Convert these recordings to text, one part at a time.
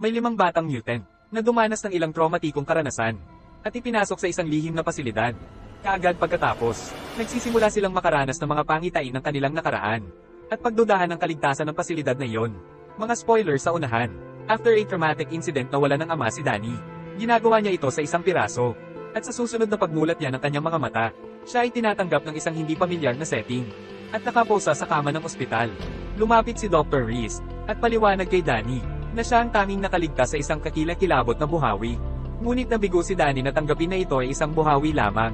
May 5 batang mutant na dumanas ng ilang traumatikong karanasan at ipinasok sa isang lihim na pasilidad. Kaagad pagkatapos, nagsisimula silang makaranas ng mga pangitain ng kanilang nakaraan at pagdudahan ng kaligtasan ng pasilidad na iyon. Mga spoilers sa unahan. After a traumatic incident na wala ng ama si Danny, ginagawa niya ito sa isang piraso. At sa susunod na pagmulat niya ng kanyang mga mata, siya ay tinatanggap ng isang hindi pamilyar na setting at nakaposa sa kama ng ospital. Lumapit si Dr. Reese at paliwanag kay Danny na siya ang tanging nakaligtas sa isang kakilakilabot na buhawi. Ngunit nabigo si Danny na tanggapin na ito ay isang buhawi lamang.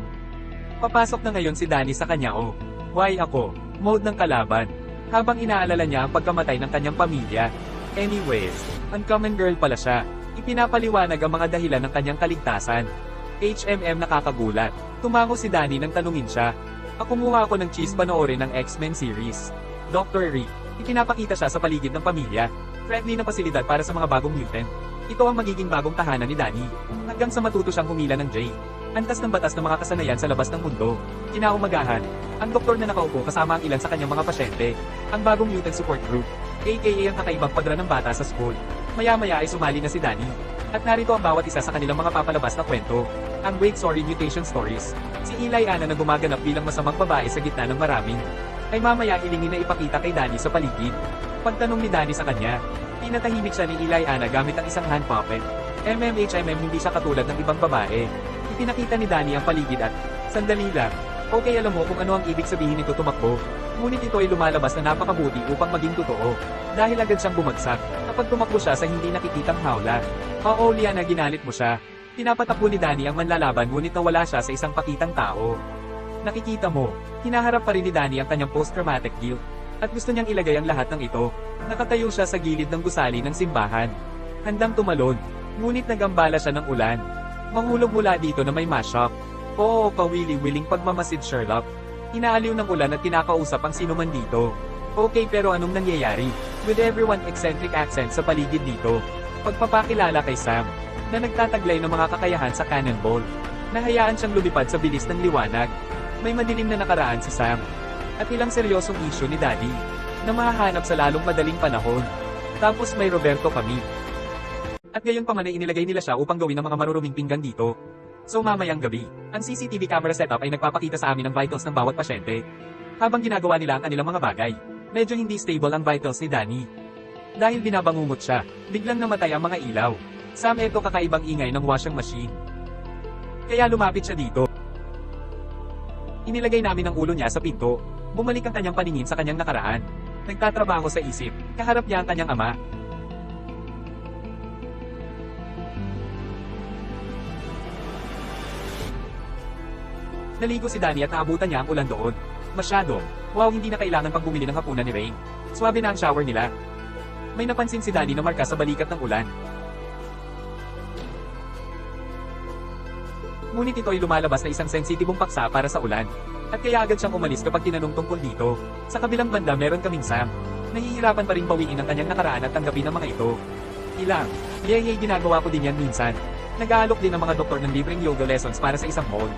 Papasok na ngayon si Danny sa kanya why ako, mode ng kalaban, habang inaalala niya ang pagkamatay ng kanyang pamilya. Anyways, uncommon girl pala siya. Ipinapaliwanag ang mga dahilan ng kanyang kaligtasan. Nakakagulat. Tumango si Danny nang tanungin siya. Kumuha ako ng cheese panoorin ng X-Men series. Dr. Rick, ipinapakita siya sa paligid ng pamilya. Friendly na pasilidad para sa mga bagong mutant. Ito ang magiging bagong tahanan ni Danny. Hanggang sa matuto siyang humila ng Jay. Antas ng batas ng mga kasanayan sa labas ng mundo. Kinaumagahan, ang doktor na nakaupo kasama ang ilan sa kanyang mga pasyente. Ang bagong mutant support group, aka ang kakaibang padra ng bata sa school. Maya-maya ay sumali na si Danny. At narito ang bawat isa sa kanilang mga papalabas na kwento. Ang Wait Sorry Mutation Stories. Si Eli Anna na gumaganap bilang masamang babae sa gitna ng maraming, ay mamaya hilingin na ipakita kay Danny sa paligid. Pagtanong ni Danny sa kanya, pinatahimik siya ni Eli Anna gamit ang isang hand puppet. Hindi siya katulad ng ibang babae. Ipinakita ni Danny ang paligid at, sandali lang, okay alam mo kung ano ang ibig sabihin nito tumakbo. Ngunit ito ay lumalabas na napakabuti upang maging totoo. Dahil agad siyang bumagsak, kapag tumakbo siya sa hindi nakikitang hawla. Oo Liana, ginalit mo siya. Pinapatakbo ni Danny ang manlalaban ngunit nawala siya sa isang pakitang tao. Nakikita mo, hinaharap pa rin ni Danny ang kanyang post-traumatic guilt. At gusto niyang ilagay ang lahat ng ito. Nakatayo siya sa gilid ng gusali ng simbahan. Handang tumalon, ngunit nagambala siya ng ulan. Mahulog mula dito na may mashup. Oo, pawili-wiling pagmamasid Sherlock. Inaaliw ng ulan at kinakausap ang sinuman dito. Okay, pero anong nangyayari? With everyone eccentric accent sa paligid dito. Pagpapakilala kay Sam, na nagtataglay ng mga kakayahan sa cannonball. Nahayaan siyang lumipad sa bilis ng liwanag. May madilim na nakaraan si Sam. At ilang seryosong issue ni Daddy, na mahahanap sa lalong madaling panahon. Tapos may Roberto kami. At gayon pa man ay inilagay nila siya upang gawin ang mga maruruming pinggan dito. So mamayang gabi, ang CCTV camera setup ay nagpapakita sa amin ng vitals ng bawat pasyente. Habang ginagawa nila ang kanilang mga bagay, medyo hindi stable ang vitals ni Danny. Dahil binabangungot siya, biglang namatay ang mga ilaw. Sam, eto kakaibang ingay ng washing machine. Kaya lumapit siya dito. Inilagay namin ang ulo niya sa pinto. Bumalik ang kanyang paningin sa kanyang nakaraan. Nagtatrabaho sa isip, kaharap niya ang kanyang ama. Naligo si Danny at naabutan niya ang ulan doon. Masyado. Wow, hindi na kailangan pang bumili ng hapunan ni Rain. Swabe na ang shower nila. May napansin si Danny na marka sa balikat ng ulan. Ngunit ito ay lumalabas na isang sensitibong paksa para sa ulan. At kaya agad siyang umalis kapag tinanong tungkol dito. Sa kabilang banda meron kaming Sam. Nahihirapan pa rin bawiin ang kanyang nakaraan at tanggapin ang mga ito. Ilang. Yay, ginagawa ko din yan minsan. Nag-aalok din ang mga doktor ng libreng yoga lessons para sa isang mall.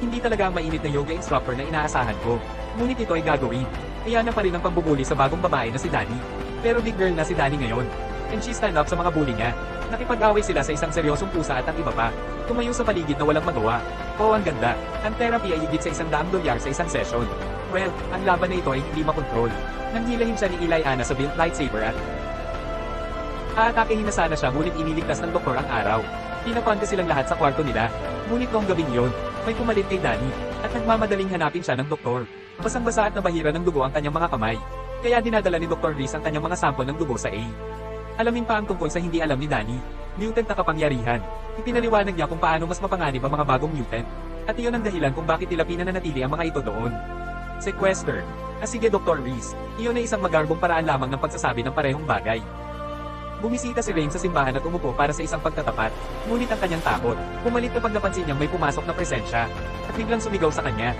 Hindi talaga ang mainit na yoga instructor na inaasahan ko. Ngunit ito ay gagawin. Kaya na pa rin ang pambubuli sa bagong babae na si Danny. Pero big girl na si Danny ngayon. And she stand up sa mga bully niya. Nakipag-away sila sa isang seryosong pusa at ang iba pa. Tumayo sa paligid na walang magawa. Oo, ang ganda. Ang therapy ay higit sa $100 sa isang session. Well, ang laban na ito ay hindi makontrol. Nanghilahin siya ni Eli Anna sa built lightsaber at aatakehin na sana siya ngunit iniligtas ng doktor ang araw. Pinapanta silang lahat sa kwarto nila. Ngunit noong gabing yun, may pumalit kay Danny at nagmamadaling hanapin siya ng doktor. Basang-basa at nabahira ng dugo ang kanyang mga kamay. Kaya dinadala ni Dr. Reese ang kanyang mga sample ng dugo sa A. Alamin pa ang tungkol sa hindi alam ni Danny, mutant na kapangyarihan. Ipinaliwanag niya kung paano mas mapanganib ang mga bagong mutant. At iyon ang dahilan kung bakit nila pinananatili ang mga ito doon. Sequester. Sige Dr. Reese, iyon ay isang magarbong paraan lamang ng pagsasabi ng parehong bagay. Bumisita si Rain sa simbahan at umupo para sa isang pagtatapat, ngunit ang kanyang takot, pumalit kapag napansin niyang may pumasok na presensya, at biglang sumigaw sa kanya.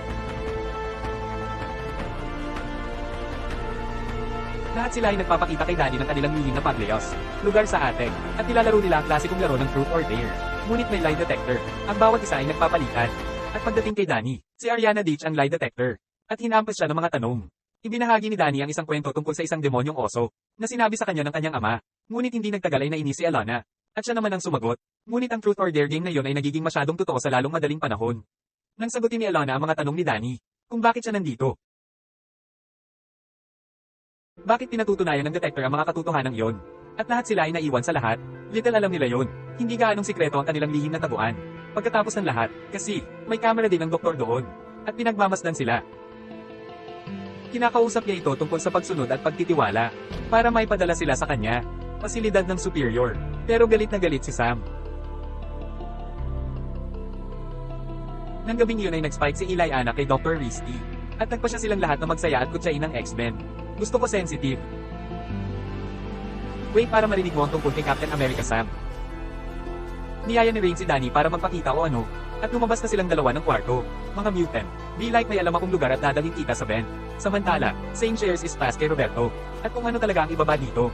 Lahat sila ay nagpapakita kay Danny ng kanilang lihim na paglayos, lugar sa ateg, at nilalaro nila ang klasikong laro ng truth or dare. Ngunit may lie detector, ang bawat isa ay nagpapalitan. At pagdating kay Danny, si Ariana Ditch ang lie detector, at hinampas siya ng mga tanong. Ibinahagi ni Danny ang isang kwento tungkol sa isang demonyong oso, na sinabi sa kanya ng kanyang ama, Ngunit hindi nagtagal ay nainis si Alana. At siya naman ang sumagot. Ngunit ang truth or dare game na yon ay nagiging masyadong totoo sa lalong madaling panahon. Nang sagutin ni Alana ang mga tanong ni Danny, kung bakit siya nandito. Bakit pinatutunayan ng detector ang mga katotohanan yon? At lahat sila ay naiwan sa lahat. Little alam nila yon. Hindi gaanong sikreto ang kanilang lihim na taguan. Pagkatapos ng lahat, kasi, may kamera din ang doktor doon. At pinagmamasdan sila. Kinakausap niya ito tungkol sa pagsunod at pagtitiwala. Para maipadala sila sa kanya. Pasilidad ng superior. Pero galit na galit si Sam. Nang gabing iyon ay nag-spike si Eli Anna kay Dr. Risty. At nagpa siya silang lahat na magsaya at kutsain ng X-Men. Gusto ko sensitive. Wait para marinig mo ang tungkol kay Captain America Sam. Niyaya ni Rain si Danny para magpakita o ano. At lumabas na silang dalawa ng kwarto. Mga mutant. Be like may alam akong lugar at dadalhin kita sa Ben. Samantala, same shares is pass kay Roberto. At kung ano talaga ang ibaba dito.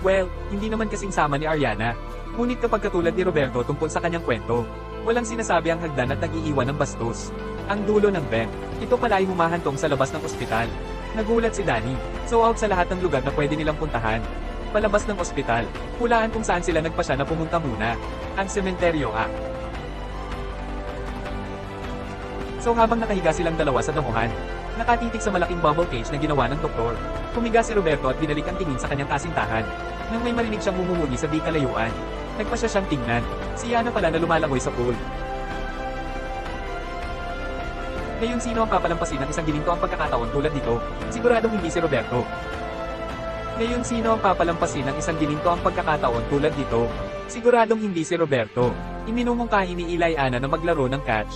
Well, hindi naman kasing sama ni Ariana. Ngunit kapag katulad ni Roberto tungkol sa kanyang kwento, walang sinasabi ang hagdan at nag-iiwan ng bastos. Ang dulo ng Ben. Ito pala ay humahantong sa labas ng ospital. Nagulat si Danny. So out sa lahat ng lugar na pwede nilang puntahan. Palabas ng ospital. Hulaan kung saan sila nagpasya na pumunta muna. Ang sementeryo So habang nakahiga silang dalawa sa damuhan, nakatitig sa malaking bubble cage na ginawa ng doktor. Humiga si Roberto at binalik ang tingin sa kanyang kasintahan. Nang may marinig siyang mumumuni sa di kalayuan, nagpasya siyang tingnan. Si Yana pala na lumalangoy sa pool. Ngayon sino ang papalampasin ng isang ginto ang pagkakataon tulad nito? Siguradong hindi si Roberto. Ngayon sino ang papalampasin ng isang ginto ang pagkakataon tulad nito? Siguradong hindi si Roberto. Iminumungkahi ni Eli Anna na maglaro ng catch.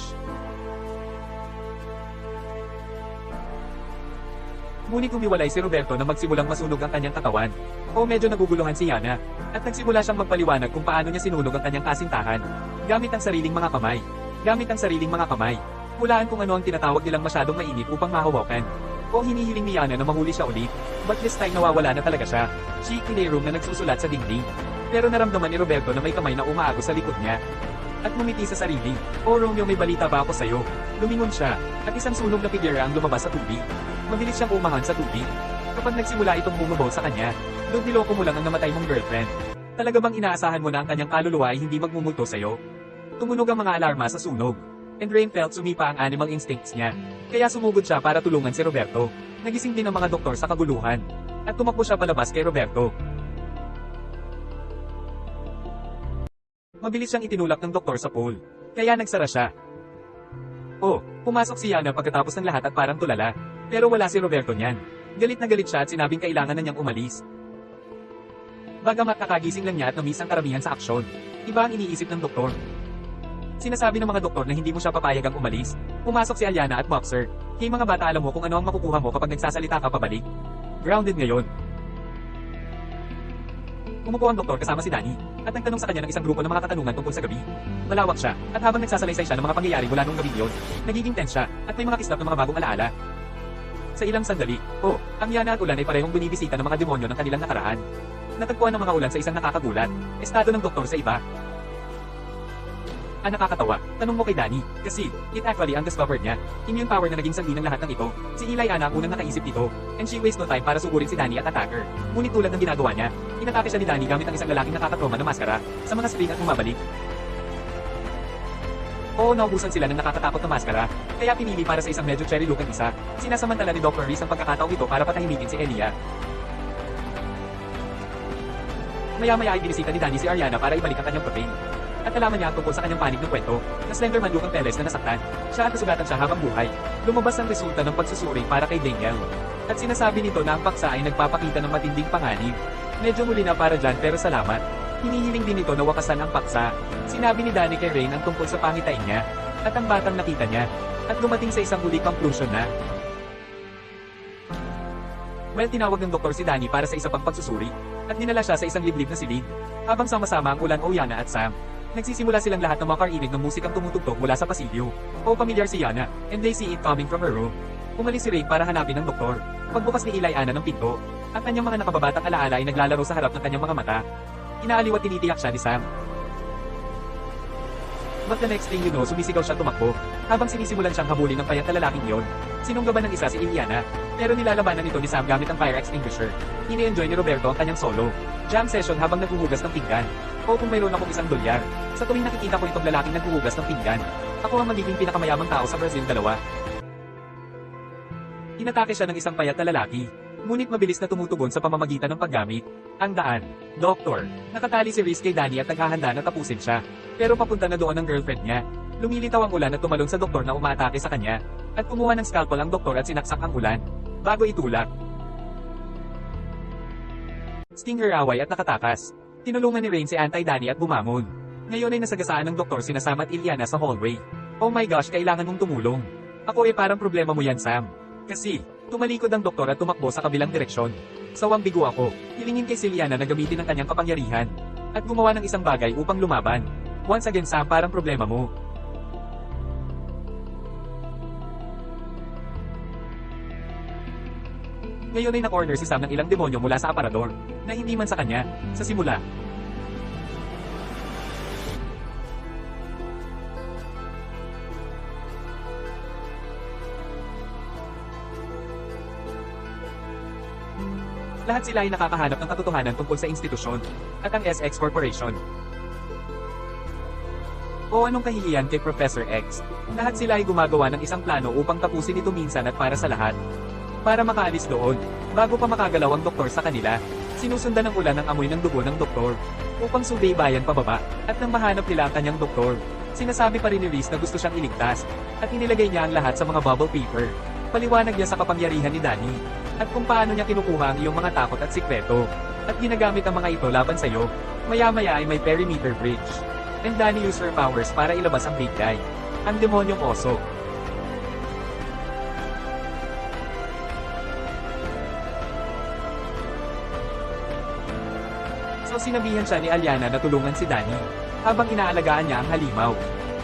Ngunit humiwalay si Roberto na magsimulang masunog ang kanyang katawan. O medyo naguguluhan si Yana. At nagsimula siyang magpaliwanag kung paano niya sinunog ang kanyang kasintahan. Gamit ang sariling mga kamay. Hulaan kung ano ang tinatawag nilang masyadong mainit upang mahawakan. O hinihiling ni Yana na mahuli siya ulit. But this time nawawala na talaga siya. She in a room na nagsusulat sa dingding. Pero naramdaman ni Roberto na may kamay na umaagos sa likod niya. At ngumiti sa sarili. O Romeo, may balita ba ako sa'yo? Lumingon siya. At isang sunog na figura ang lumabas sa tubig. Mabilis siyang umahan sa tubig. Kapag nagsimula itong bumubog sa kanya, doon niloko mo lang ang namatay mong girlfriend. Talaga bang inaasahan mo na ang kanyang kaluluwa ay hindi magmumulto sa'yo? Tumunog ang mga alarma sa sunog. And Rain felt sumipa ang animal instincts niya. Kaya sumugod siya para tulungan si Roberto. Nagising din ang mga doktor sa kaguluhan. At tumakbo siya palabas kay Roberto. Mabilis siyang itinulak ng doktor sa pool. Kaya nagsara siya. Pumasok si Yana pagkatapos ng lahat at parang tulala. Pero wala si Roberto niyan. Galit na galit siya at sinabing kailangan na niyang umalis. Bagamat kakagising lang niya at na-miss ang karamihan sa aksyon. Iba ang iniisip ng doktor. Sinasabi ng mga doktor na hindi mo siya papayagang umalis. Pumasok si Aliana at Boxer. Hey mga bata, alam mo kung ano ang makukuha mo kapag nagsasalita ka pabalik. Grounded ngayon. Umupo ang doktor kasama si Danny, at nagtanong sa kanya ng isang grupo ng mga katanungan tungkol sa gabi. Malawak siya, at habang nagsasalaysay siya ng mga pangyayari mula nung gabi yun, nagiging tense siya, at may mga kislap ng mga bagong alaala. Sa ilang sandali, ang Yana at Ulan ay parehong binibisita ng mga demonyo ng kanilang nakaraan. Natagpuan ng mga Ulan sa isang nakakagulat, estado ng doktor sa iba. Ang nakakatawa, tanong mo kay Danny, kasi, it actually undiscovered niya. Immune power na naging sanhi ng lahat ng ito. Si Eli Anna ang unang nakaisip nito, and she waste no time para sugurin si Danny at attacker. Ngunit tulad ng ginagawa niya, inatake siya ni Danny gamit ang isang lalaking nakakatroma na maskara, sa mga spring at bumabalik. Naubusan sila ng nakakatakot na maskara, kaya pinili para sa isang medyo cherry look ang isa. Sinasamantala ni Dr. Reese ang pagkakataong ito para patahimikin si Elia. Maya-maya ay binisita ni Danny si Ariana para ibalik ang kanyang protein. At nalaman niya ang tungkol sa kanyang panig ng kwento, na Slenderman lukang Teles na nasaktan. Siya at nasugatan siya habang buhay. Lumabas ang resulta ng pagsusuri para kay Daniel. At sinasabi nito na ang paksa ay nagpapakita ng matinding panganib. Medyo muli na para dyan pero salamat. Hinihiling din ito na wakasan ang paksa. Sinabi ni Danny kay Rain ang tungkol sa pangitain niya, at ang batang nakita niya, at dumating sa isang huli conclusion na. Well, tinawag ng doktor si Danny para sa isa pang pagsusuri, at dinala siya sa isang liblib na silid. Habang sama-sama ang Ulan, Yana at Sam, nagsisimula silang lahat ng makarinig ng musikang tumutugtog mula sa pasilyo. Pamilyar si Yana, and they see it coming from her room. Umalis si Ray para hanapin ang doktor. Pagbukas ni Eli Anna ng pinto, at kanyang mga nakababatang alaala ay naglalaro sa harap ng kanyang mga mata. Inaaliw at tinitiyak siya ni Sam. But the next thing you know, sumisigaw siya tumakbo. Habang sinisimulan siyang habulin ng payat na lalaking yon. Sinunggaban ng isa si Iliana. Pero nilalabanan ito ni Sam gamit ang fire extinguisher. Ini-enjoy ni Roberto ang kanyang solo jam session habang naghuhugas ng pinggan. O kung mayroon akong isang dolyar. Sa tuwing nakikita ko itong lalaking naghuhugas ng pinggan, ako ang magiging pinakamayamang tao sa Brazil. 2. Inatake siya ng isang payat na lalaki. Ngunit mabilis na tumutugon sa pamamagitan ng paggamit. Ang daan. Doktor. Nakatali si Reese kay Danny at naghahanda na tapusin siya. Pero papunta na doon ang girlfriend niya. Lumilitaw ang ulan at tumalon sa doktor na umaatake sa kanya. At kumuha ng scalpel ang doktor at sinaksak ang ulan. Bago itulak. Stinger away at nakatakas. Tinulungan ni Rain si Danny at bumangon. Ngayon ay nasagasaan ng doktor sina Sam at Iliana sa hallway. Oh my gosh, kailangan mong tumulong. Ako parang problema mo yan, Sam. Kasi, tumalikod ang doktor at tumakbo sa kabilang direksyon. Sawang bigo ako, hilingin kay Iliana na gamitin ang kanyang kapangyarihan. At gumawa ng isang bagay upang lumaban. Once again, Sam, parang problema mo. Ngayon ay na-corner si Sam ng ilang demonyo mula sa aparador, na hindi man sa kanya, sa simula. Lahat sila ay nakakahanap ng katotohanan tungkol sa institusyon, at ang SX Corporation. O anong kahihiyan kay Professor X? Lahat sila ay gumagawa ng isang plano upang tapusin ito minsan at para sa lahat. Para makaalis doon, bago pa makagalaw ang doktor sa kanila, sinusundan ng ulan ang amoy ng dugo ng doktor, upang subaybayan pababa, at nang mahanap nila ang kanyang doktor, sinasabi pa rin ni Reese na gusto siyang iligtas, at inilagay niya ang lahat sa mga bubble paper. Paliwanag niya sa kapangyarihan ni Danny, at kung paano niya kinukuha ang iyong mga takot at sikreto, at ginagamit ang mga ito laban sa iyo. Maya-maya ay may perimeter bridge. And Danny used her powers para ilabas ang big guy, ang demonyong oso. So sinabihan siya ni Aliana na tulungan si Danny, habang inaalagaan niya ang halimaw.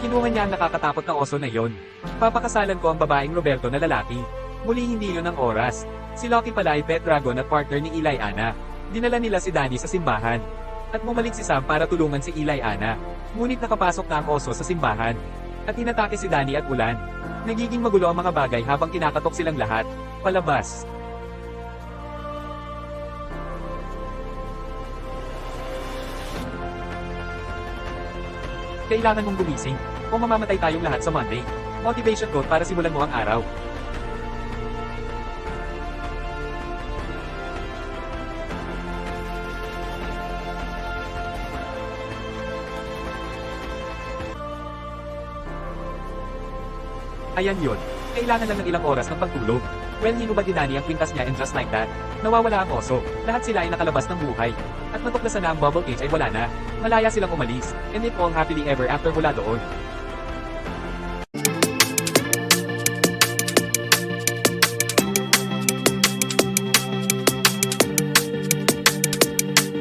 Kinuha niya ang nakakatakot na oso na yon. Papakasalan ko ang babaeng Roberto na lalaki. Muli hindi yun ang oras. Si Loki pala ay pet dragon at partner ni Iliana. Dinala nila si Danny sa simbahan. At bumalik si Sam para tulungan si Iliana. Ngunit nakapasok na ang oso sa simbahan. At inatake si Danny at Ulan. Nagiging magulo ang mga bagay habang kinakatok silang lahat. Palabas. Kailangan mong gumising, o mamamatay tayong lahat sa Monday. Motivation quote para simulan mo ang araw. Ayan yun. Kailangan lang ng ilang oras ng pagtulog. Well, hinubad ni Danny ang kwintas niya and just like that, nawawala ang oso. Lahat sila ay nakalabas ng buhay. At natuklasan na ang bubble cage ay wala na. Malaya silang umalis, and it all happily ever after mula doon.